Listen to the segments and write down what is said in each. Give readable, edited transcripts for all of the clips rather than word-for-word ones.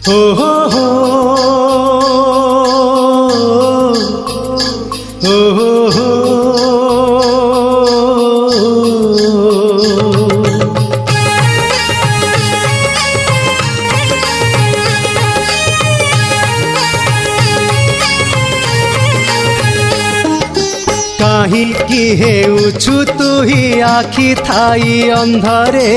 हो हो हो हो हो हो। काहींकि हेउछु तुही आखि थाई अंधरे,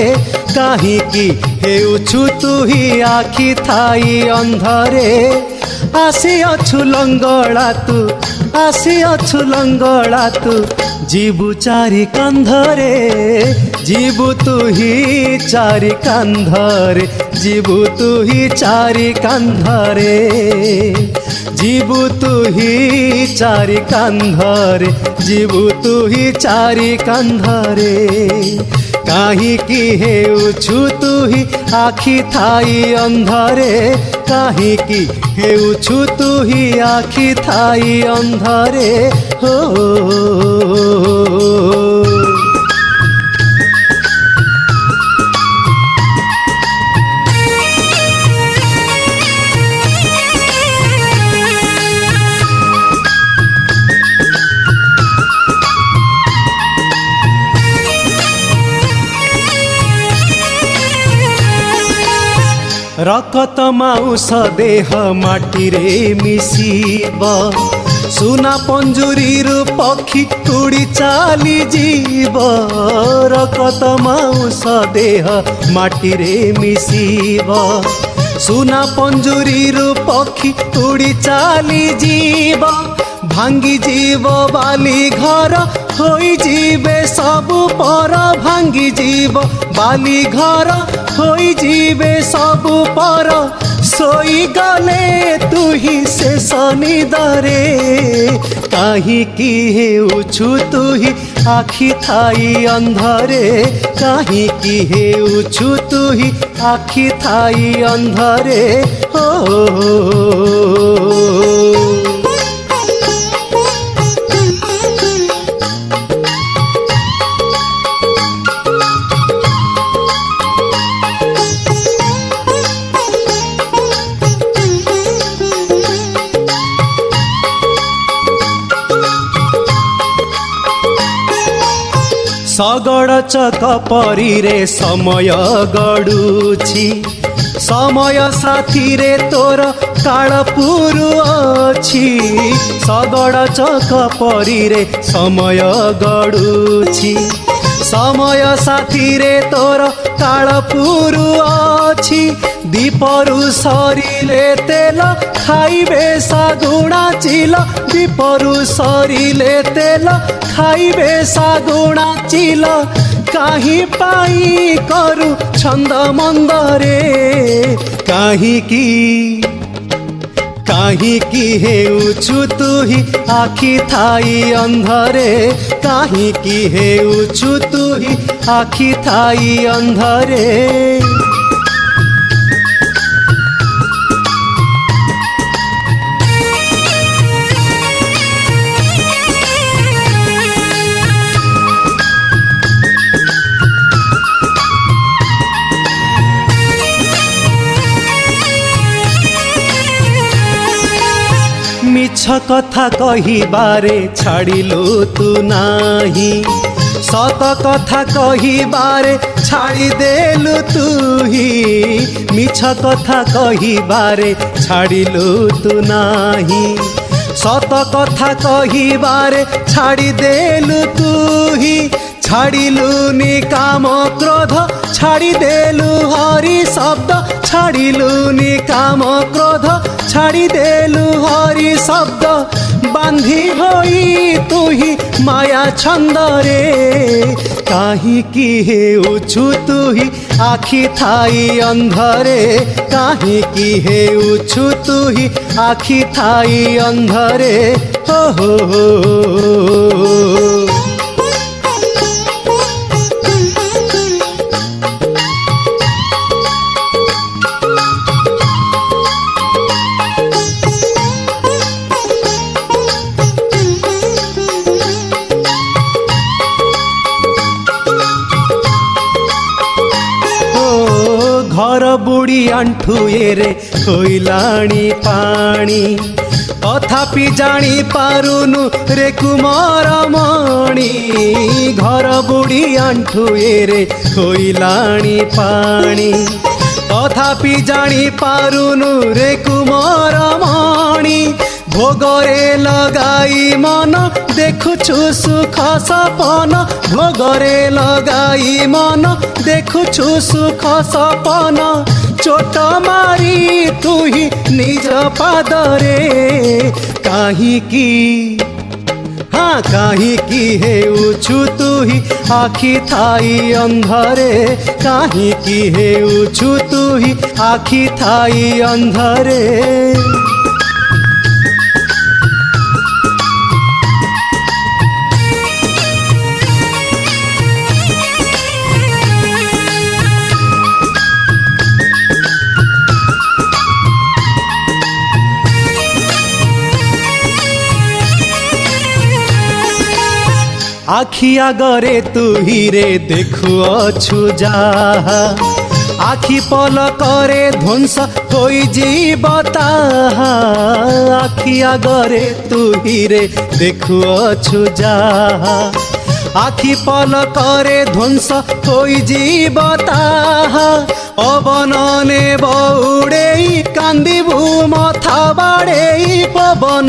काहींकि हेउछु तुही आखि थाई अंधरे। आसिअछु लंगड़ा तू, आसिअछु लंगड़ा तू, जीवु चारि कांधरे, जीवु तुही चारि कांधरे, जीवु तुही चारि कांधरे, जीवु तुही चारि कांधरे, जीवु तुही चारि कांधरे। काहींकि हेउछु तुही आखि थाई अंधरे, काहींकि हेउछु तुही आखि थाई अंधरे। हो रकत माउस देह माटी रे मिसिब, सुना पंजुरी रु पक्षी उड़ी चाली जीव। रकत माउस देह माटी रे मिसिब, सुना पंजुरी रु पक्षी उड़ी चाली जीव। भांगी जीव बाली घर होई जीवे सबु पर, भांगी जीव बाली घर होई जीवे सबु पर। सोई गले तुही शेष निदरे, काहींकि हेउछु तुही आखि थाई अंधरे, काहींकि हेउछु तुही आखि थाई अंधरे। हो शगड़ चक परी रे समय गड़ुछि, समय साथी रे तोर काल पुरु अछि। शगड़ चक परी रे समय गड़ुछि, समय साथी रे तोर काल पुरु अछि। दीपरु सरिले तेल खाइबे सागुणा चिल, दीपरु सरिले तेल खाइबे सागुणा चिल। काहीं पाई करू छंद मंदरे, काहींकि काहींकि हेउछु तुही आखि थाई अंधरे, काहींकि हेउछु तुही आखि थाई अंधरे। मिछ कथा कहिबारे छाड़िलु तू नाही, सत कथा कहिबारे छाड़ी देलु तुही। मिछ कथा कहिबारे छाड़िलु तू नाही, सत कथा कहिबारे छाड़ी देलु तुही। छाड़िलु निकाम क्रोध छाड़ी देलु हरि शब्द, छाड़िलु निकाम क्रोध छाड़ी देलु हरि शब्द। बांधी होई तुही माया छंदरे, काहींकि हेउछु तुही आखि थाई अंधरे, काहींकि हेउछु तुही आखि थाई अंधरे। हो हो हो। घर बुड़ी आंठुएरे होइलाणी पानी तथापि जानी पारुनु रे कुमार मणि घर बुड़ी आंठुएरे होइलाणी पानी तथापि जानी पारुनु रे कुमार मणि भोगरे लगाई मन देखुछु सुख सपन भोगरे लगाई मन देखुछु सुख सपन चोट मारी तुही निज पादरे काहींकि हाँ काहींकि हेउछु तुही आखि थाई अंधरे काहींकि हेउछु तुही आखि थाई अंधरे आखि आगरे तू हीरे देखुअछु जाहा आखि पलकरे ध्वंस होई जीवताहा आखि आगरे तू हीरे देखुअछु जाहा आखि पलकरे ध्वंस होई जीवताहा पवनने बौड़ेई कांदिबु मथा बाड़ेई पवन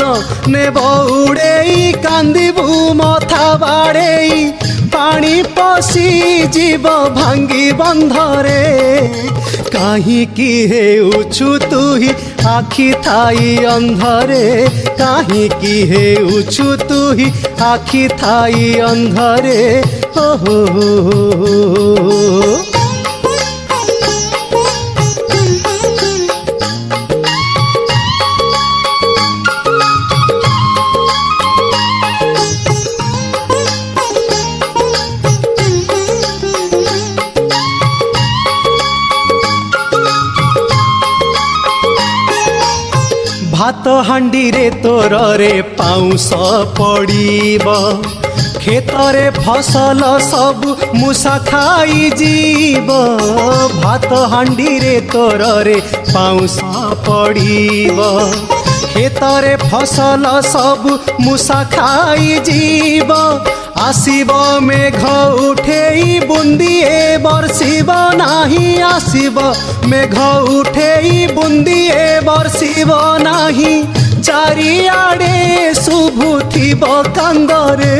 ने बौड़ेई कांदिबु मथा बाड़ेई पानी पसी जीव भांगी बंधरे काहींकि हेउछु तुही आखि थाई अंधरे काहींकि हेउछु तुही आखि थाई अंधरे हो भात हांडी रे तोर रे पाउस पड़ीब खेतरे फसल सब मूषा खाई जीव भात हांडी रे तोर रे पाउस पड़ीब खेतरे फसल सब मूषा खाई जीव आसीब मेघ उठेई बुंदिए बरसीब नाही आसीब मेघ उठेई बुंदिए बरसीब नाही चारिआडे शुभुथिब कांदरे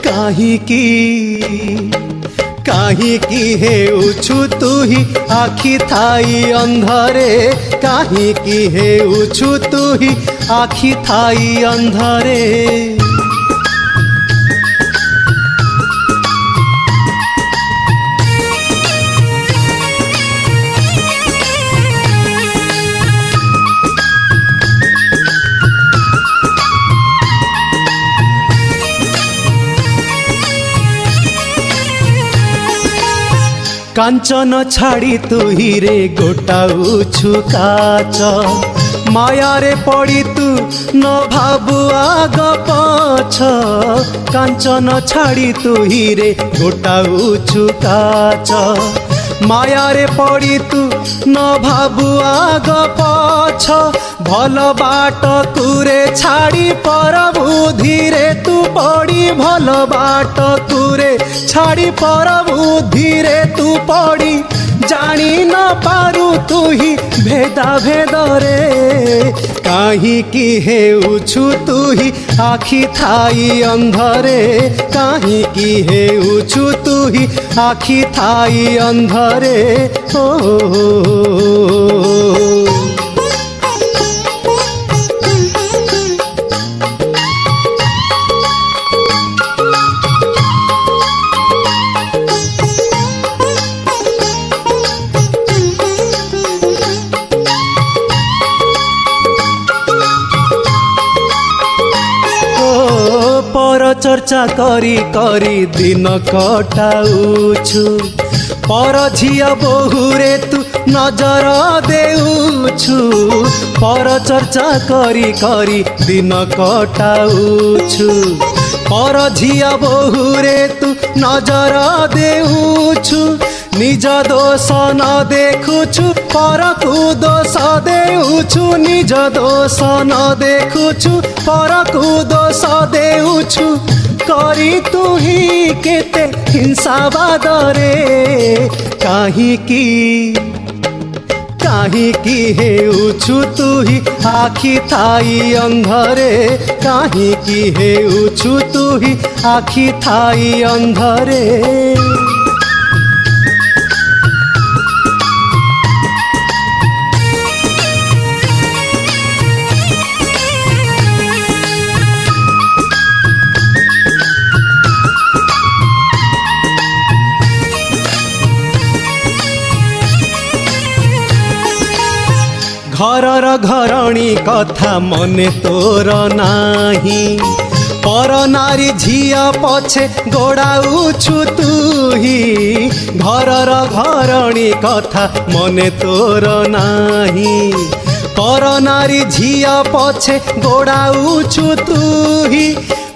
काहींकि हेउछु तुही आखि थाई अंधरे काहींकि हेउछु तुही आखि थाई अंधरे कांचन छाड़ी तू हीरे गोटाउछु काच मायारे पड़ी तू न भाबु आग पछ कांचन छाड़ी तू हीरे गोटाउछु काच मायारे पड़ी तू न भाबु आग पछ भल बाट कुरे छाड़ी पर बुधिरे तू पड़ी भल बाट कुरे छाड़ी पर बुधिरे तू पड़ी जानी न पारु तू ही भेदा भेदरे काहींकि हेउछु तू ही आखि थाई अंधरे काहींकि हेउछु तू ही आखि थाई अंधरे पर चर्चा करी करी दिन कटाउछु पर झिया बहुरे तू नजर देउछु पर चर्चा करी करी दिन कटाउछु पर झिया बहुरे तू नजर देउछु निज दोष न देखुछु परकु दोष देउछु निज दोष न देखुछु परकु दोष देउछु करी तुही केते हिंसावादरे काहीकि काहीकि हेउछु तुही आखि थाई अंधरे काहीकि हेउछु तुही आखि थाई अंधरे घरर घरणी कथा मने तोर नाही पर नारी झिया पछे गोड़ाउछु तुही घरर घरणी कथा मने तोर नाही पर नारी झिया पछे गोड़ाउछु तुही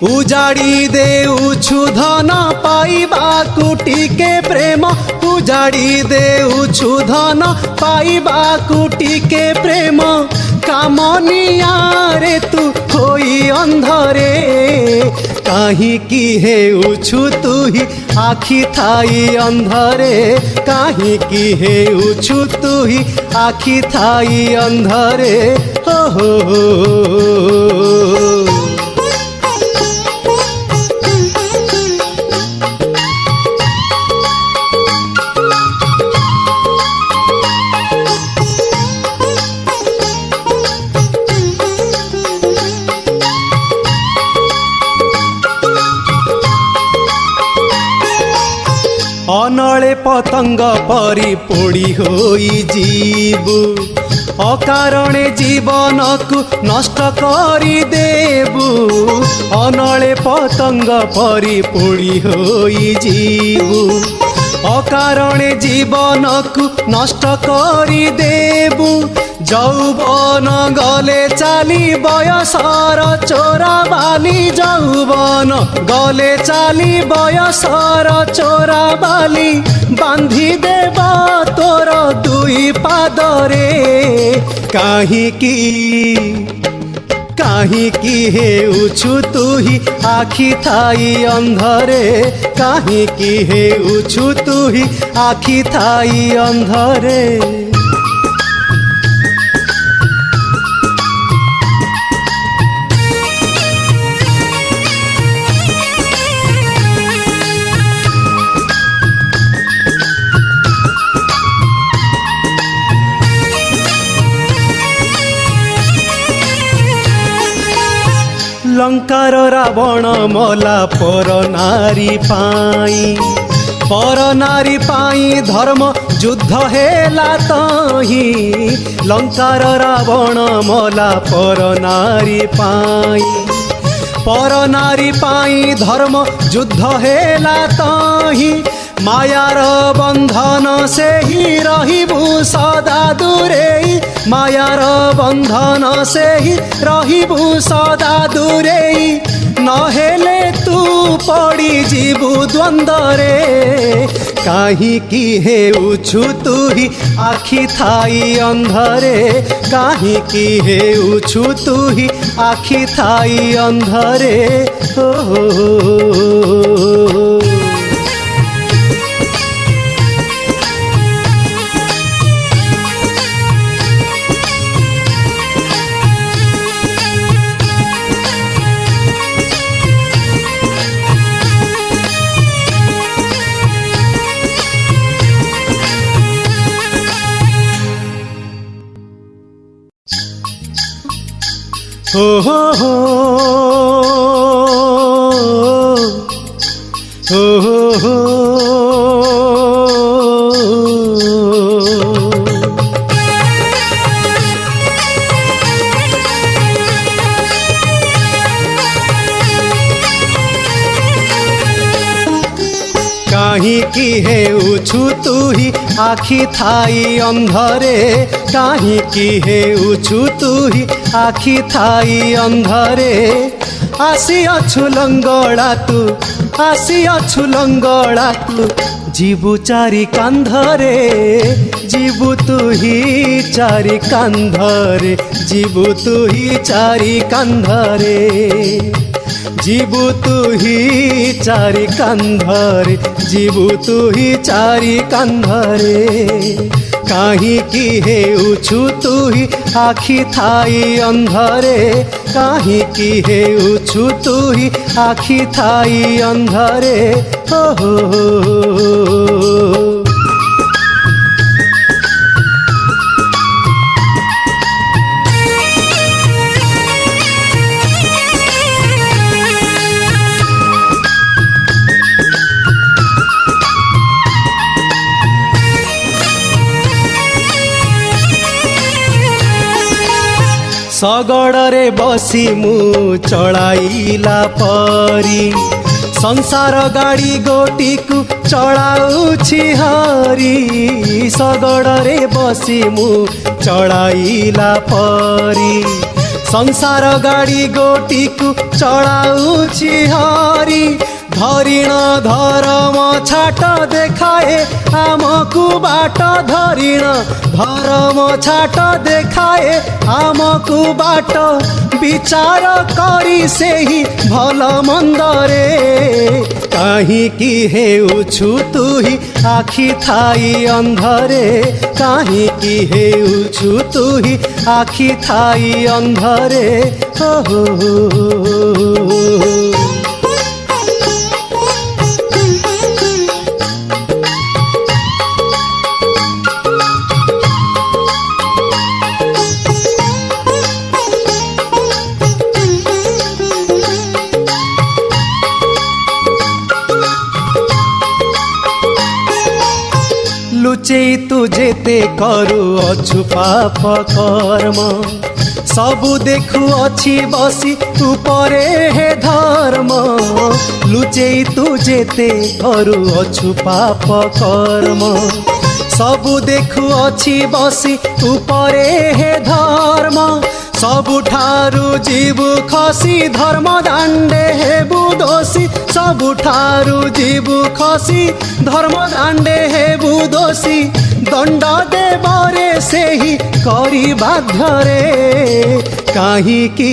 उजाड़ी देउछु धन पाइबाकु टिके प्रेम उजाड़ी देउछु धन पाइबाकु टिके प्रेम कामनियारे तू होई अंधरे काहीकि हेउछु तुही आखि थाई अंधरे काहीकि हेउछु तुही आखि थाई अंधरे हो हो अनले पतंग परी पोड़ी होई जीवु अकारणे जीवन को नष्ट करी देबु अनले पतंग परी पोड़ी होई जीवु अकारणे जीवन को नष्ट करी देबु যৌবন গলে চালি বয়সর চোরা বালি যৌবন গলে চালি বয়সর চোরা বালি বাঁধি দেব তোর দুই পাদরে কাহিকি কাহিকি হেউछु তুহি আখি থাই অন্ধরে কাহিকি হেউछु তুহি আখি থাই অন্ধরে लंकार रावण मला पर नारी पाई धर्म युद्ध हेला तही लंकार रावण मला पर नारी पाई धर्म युद्ध हेला तही मायार बंधन से ही रहिबु सदा दूरे मायार बंधन से ही रहिबु सदा दूरे नहेले तू पड़ी जीवु द्वंद्वरे काहीकि हेउछु तुही आखि थाई अंधरे काहीकि हेउछु तुही आखि थाई अंधरे हो हो हो हो हो हो କାହିଁକି ହେଉଛୁ ତୁ ହି ଆଖି ଥାଇ ଅନ୍ଧରେ କାହିଁକି ହେଉଛୁ ତୁ ହି ଆଖି ଥାଇ ଅନ୍ଧରେ ଆସିଅଛୁ ଲଙ୍ଗଳା ତୁ ଆସିଅଛୁ ଲଙ୍ଗଳା ତୁ ଯିବୁ ଚାରି କାନ୍ଧରେ ଯିବୁ ତୁ ହି ଚାରି କାନ୍ଧରେ ଯିବୁ ତୁ ହି ଚାରି କାନ୍ଧରେ ଯିବୁ ତୁ ହି ଚାରି କାନ୍ଧରେ ଯିବୁ ତୁ ହି ଚାରି କାନ୍ଧରେ କାହିଁକି ହେଉଛୁ ତୁ ହି ଆଖି ଥାଇ ଅନ୍ଧରେ କାହିଁକି ହେଉଛୁ ତୁ ହି ଆଖି ଥାଇ ଅନ୍ଧରେ ହୋ ହୋ ହୋ ଶଗଡ଼ରେ ବସି ମୁଁ ଚଳାଇଲା ପରି ସଂସାର ଗାଡ଼ି ଗୋଟିକୁ ଚଳାଉଛି ହରି ଶଗଡ଼ରେ ବସି ମୁଁ ଚଳାଇଲା ପରି ସଂସାର ଗାଡ଼ି ଗୋଟିକୁ ଚଳାଉଛି ହରି ଧରିଣ ଧରମ ଛାଟ ଦେଖାଏ ଆମକୁ ବାଟ ଧରିଣ ଧରମ ଛାଟ ଦେଖାଏ ଆମକୁ ବାଟ ବିଚାର କରି ସେହି ଭଲ ମନ୍ଦରେ କାହିଁକି ହେଉଛୁ ତୁ ହି ଆଖି ଥାଇ ଅନ୍ଧରେ କାହିଁକି ହେଉଛୁ ତୁ ହି ଆଖି ଥାଇ ଅନ୍ଧରେ ହୋ ହୋ ହୋ ଲୁଚେଇ ତୁ ଯେତେ କରୁଅଛୁ ପାପ କର୍ମ ସବୁ ଦେଖୁଅଛି ବସି ଉପରେ ହେ ଧର୍ମ ଲୁଚେଇ ତୁ ଯେତେ କରୁଅଛୁ ପାପ କର୍ମ ସବୁ ଦେଖୁଅଛି ବସି ଉପରେ ହେ ଧର୍ମ ସବୁଠାରୁ ଯିବୁ ଖସି ଧର୍ମ ଦାଣ୍ଡେ ହେବୁ ଦୋଷୀ ସବୁଠାରୁ ଯିବୁ ଖସି ଧର୍ମ ଦାଣ୍ଡେ ହେବୁ ଦୋଷୀ ଦଣ୍ଡ ଦେବରେ ସେହି କରି ବାଧ୍ୟରେ କାହିଁକି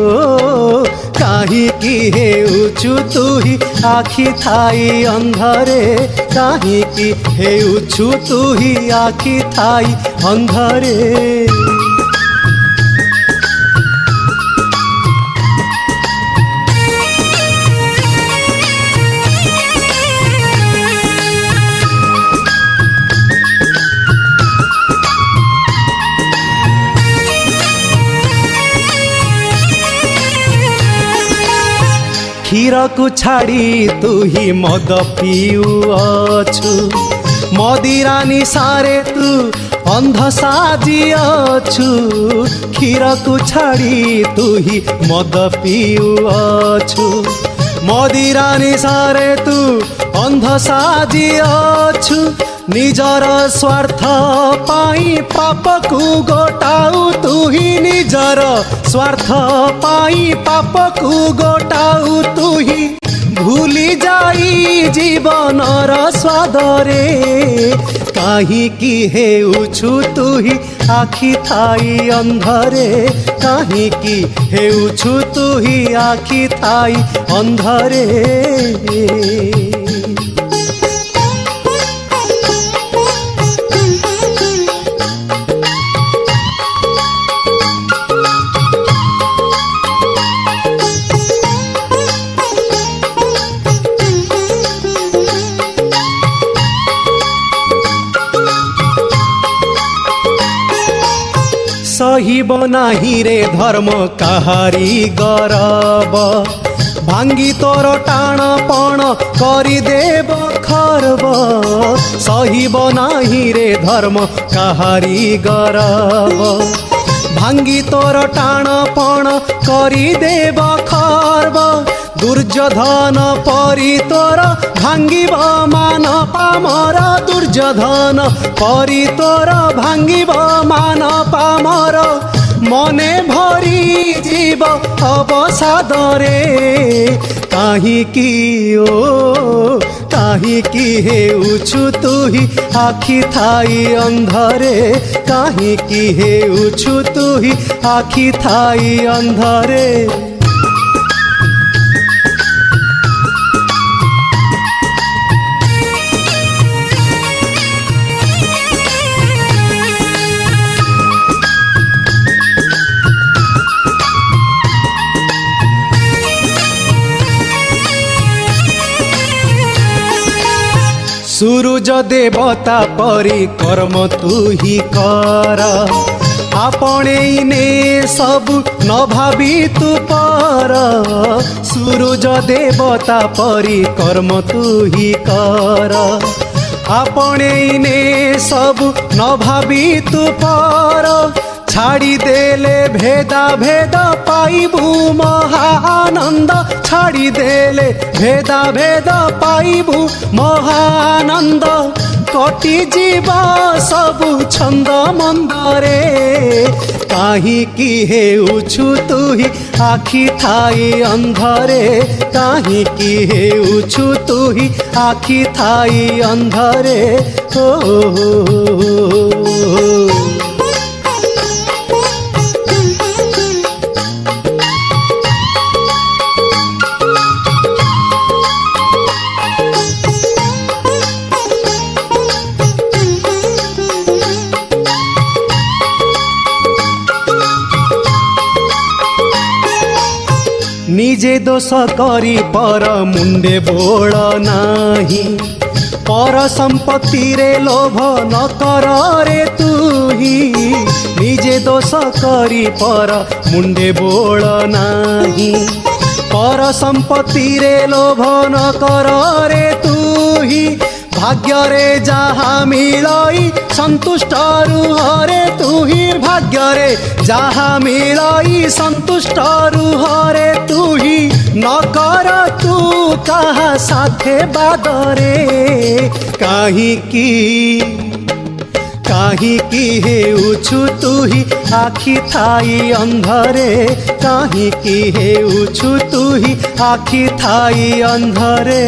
ଓ କାହିଁକି ହେଉଛୁ ତୁ ହି ଆଖି ଥାଇ ଅନ୍ଧରେ କାହିଁକି ହେଉଛୁ ତୁ ହି ଆଖି ଥାଇ ଅନ୍ଧରେ କ୍ଷୀରକୁ ଛାଡ଼ି ତୁ ହି ମଦ ପିଉଅଛୁ ମଦିରା ନିଶାରେ ତୁ ଅନ୍ଧ ସାଜିଅଛୁ କ୍ଷୀରକୁ ଛାଡ଼ି ତୁ ହି ମଦ ପିଉଅଛୁ ମଦିରା ନିଶାରେ ତୁ ଅନ୍ଧ ସାଜିଅଛୁ ନିଜର ସ୍ୱାର୍ଥ ପାଇଁ ପାପକୁ ଗୋଟାଉ ତୁ ହି ନିଜର ସ୍ୱାର୍ଥ ପାଇଁ ପାପକୁ ଗୋଟାଉ ତୁ ହି ଭୁଲି ଯାଇ ଜୀବନର ସ୍ୱାଦରେ କାହିଁକି ହେଉଛୁ ତୁ ହି ଆଖି ଥାଇ ଅନ୍ଧରେ କାହିଁକି ହେଉଛୁ ତୁ ହି ଆଖି ଥାଇ ଅନ୍ଧରେ সহিব নাহি রে ধর্ম কাহারি গরব ভাঙ্গি তোর টাণ পণ করি দেব খরব সহিব নাহি রে ধর্ম কাহারি গরব ভাঙ্গি তোর টাণ পণ করি দেব খরব दुर्योधन परी तोर भांगिब मान पामर दुर्योधन परी तोर भांगिब मान पामर मने भरी जीव अवसादरे काहींकि ओ काहींकि हेउछु तुही आखि थाई अंधरे काहींकि हेउछु तुही आखि थाई अंधरे। सूरज देवता परी कर्म तू ही कर आपणे ने सब न भावी तू पर सूरज देवता परी कर्म तू ही कर आपणे ने सब न भावी तू पर छाड़ी देले भेदा भेद पाइबू महानंद छाड़ी देले भेदा भेद पाइबू महानंद कटि जीवा सबु छंद मंदरे काहींकि हेउछु तुही आखि थाई अंधरे काहींकि हेउछु तुही आखि थाई अंधरे निजे दोष करी पर मुंडे बोल नाही पर संपत्ति रे लोभ न कर रे तुही निजे दोष करी पर मुंडे बोल नाही पर संपत्ति रे लोभ न कर रे तुही भाग्य रे जहा मिलाई संतुष्ट रुह रे तुही भाग्य रे जहा मिलाई संतुष्ट रुह रे तुही न कर तू कहा साथे बादरे काहींकि काहींकि हेउछु तुही आखि थाई अंधरे काहींकि हेउछु तुही आखि थाई अंधरे।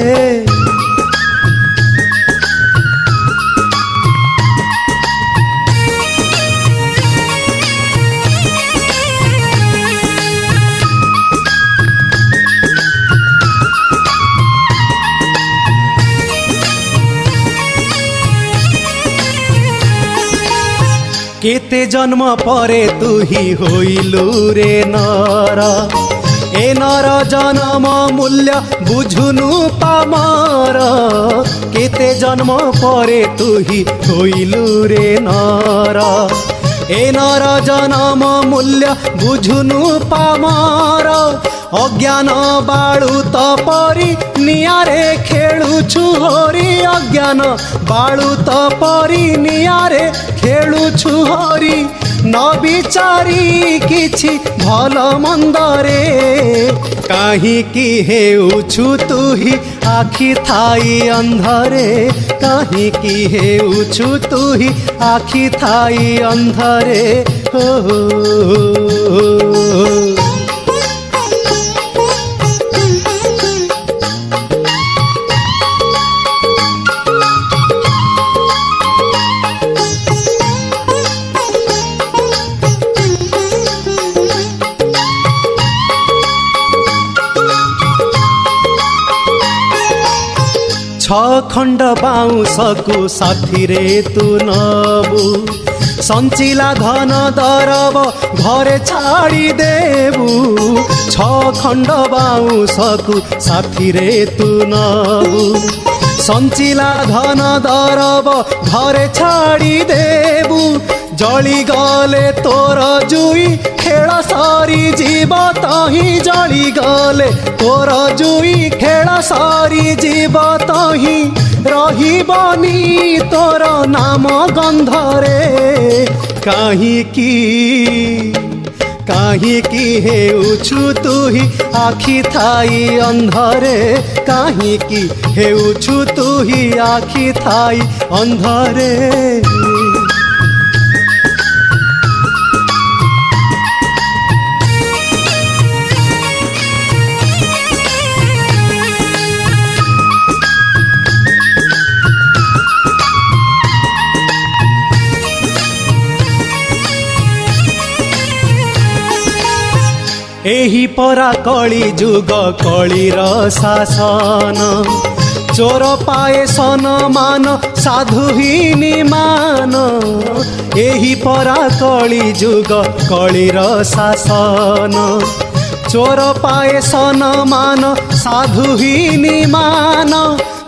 केते जन्म परे तुही होइलु रे नर ए नर जन्म मूल्य बुझुनु पामर केते जन्म परे तुही होइलु रे नर ए नर जन्म मूल्य बुझुनु पामर अज्ञान बाळु तपरी नियारे खेलुछु हरि अज्ञान बाळु तपरी नियारे खेलुछु हरि न विचारी किछि भल मंदरे काहींकि हेउछु तुही आखि थाई अंधरे काहींकि हेउछु तुही आखि थाई अंधरे खंड बाउंसकु साथी रे तू नबु संचिला धन दरब घरे छाड़ी देबु खंड बाउंसकु साथी रे तू नबु संचिला धन दरब घरे छाड़ी देबु जली गले तोर जुई खेल सारी जीव तही जली गले तोर जुई खेल सारी जीव तही रहिबनी तोर नाम गंधरे काहींकि କାହିଁକି ହେଉଛୁ ତୁ ହି ଆଖି ଥାଇ ଅନ୍ଧରେ କାହିଁକି ହେଉଛୁ ତୁ ହି ଆଖି ଥାଇ ଅନ୍ଧରେ एही परा कली जुग कलीर शासन चोर पाए सनमान साधुहीनी मान एही परा कली जुग कलीर शासन चोर पाए सनमान साधुहीनी मान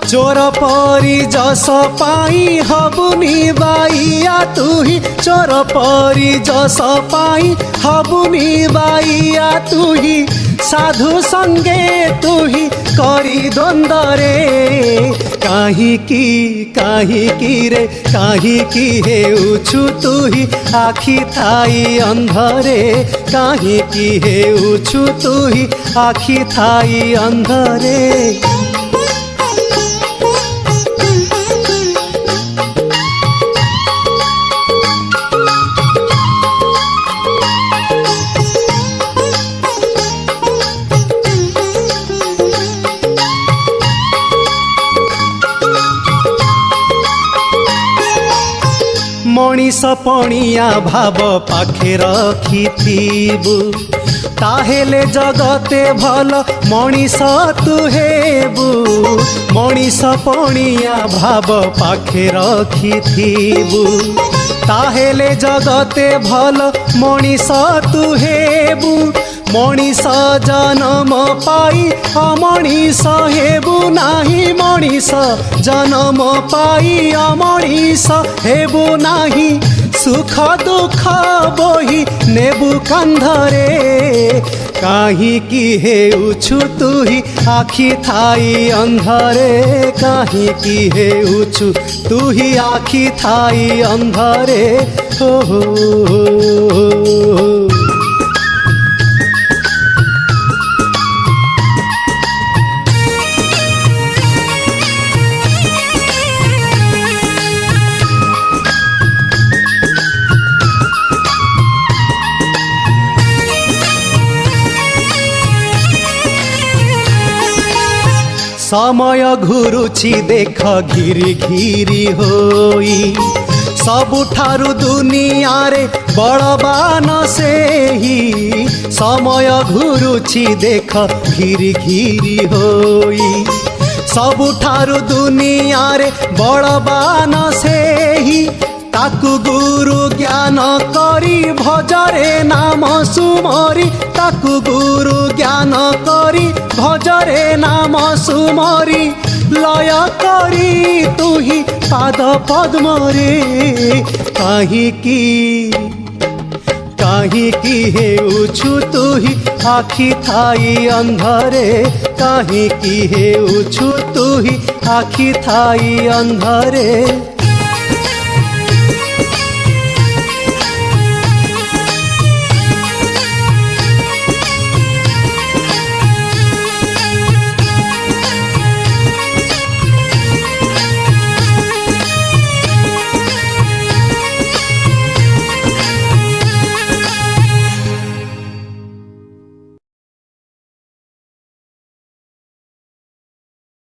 चोर परी जस पाई हबुनी बाइया तुही चोर परी जस पाई हबुनी बाइया तुही साधु संगे तुही करी द्वंद्वरे काहिकी रे काहिकी हेउछु तुही आखि थाई अंधरे काहिकी हेउछु तुही आखि थाई अंधरे मणिष पणिया भाव पाखे रखिथिबु ताहेले जगते भल मणिष तु हेबु मणिष पणिया भाव पाखे रखिथिबु ताहेले जगते भल मणिष तु हेबु मणिष जन्म पाई अमणिष हेबु नाही मणिष जन्म पाई अमणिष हेबु नाही सुख दुख बोही नेबु कंधरे काहिकी हेउछु तुही आखि थाई अंधरे काहिकी हेउछु तुही आखि थाई अंधरे हो समय घुरुछि देख घिरी घिरी होई सबुठारु दुनिया रे बड़बान सेही समय घुरुछि देख घिरी घिरी होई सबुठारु दुनिया रे बड़बान सेही ताकु गुरु ज्ञान करी भजरे नाम सुमरी ताकु गुरु ज्ञान करी भजरे नाम सुमरी लय करी तुही पाद पद्मरे काहिकी हेउछु तुही आखि थाई अंधरे काहिकी हेउछु तुही आखि थाई अंधरे।